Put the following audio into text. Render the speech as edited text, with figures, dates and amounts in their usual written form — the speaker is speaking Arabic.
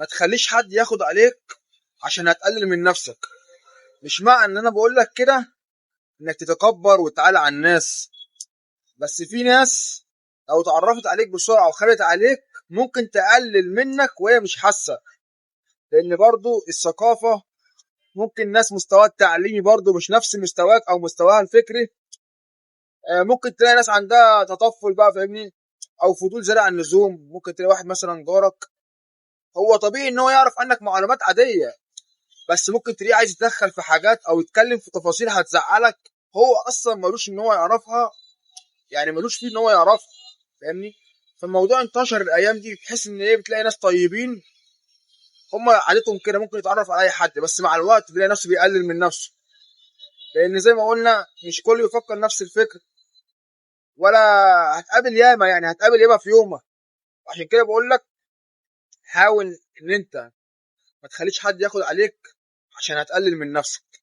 ما تخليش حد ياخد عليك عشان هتقلل من نفسك. مش معنى ان انا بقول لك كده انك تتكبر وتعالى على الناس، بس في ناس لو اتعرفت عليك بسرعة وخدت عليك ممكن تقلل منك وهي مش حاسة. لان برضو الثقافة ممكن ناس مستواها التعليمي برضو مش نفس مستواك او مستواها الفكري. ممكن تلاقي ناس عندها تطفل بقى، فاهمني، او فضول زيادة عن اللزوم. ممكن تلاقي واحد مثلا جارك هو طبيعي ان هو يعرف عنك معلومات عادية، بس ممكن تلاقيه عايز يتدخل في حاجات او يتكلم في تفاصيل هتزعلك، هو اصلا ملوش ان هو يعرفها، يعني ملوش فيه ان هو يعرفها، فاهمني. فالموضوع انتشر الايام دي، بتحس ان ايه، بتلاقي ناس طيبين هم عادتهم كده ممكن يتعرف على اي حد، بس مع الوقت بيلاقي نفسه بيقلل من نفسه، لان زي ما قلنا مش كل يفكر نفس الفكر. ولا هتقابل ياما، يعني هتقابل ياما في يومك. عشان كده بقول لك حاول ان انت ما تخليش حد ياخد عليك عشان هتقلل من نفسك.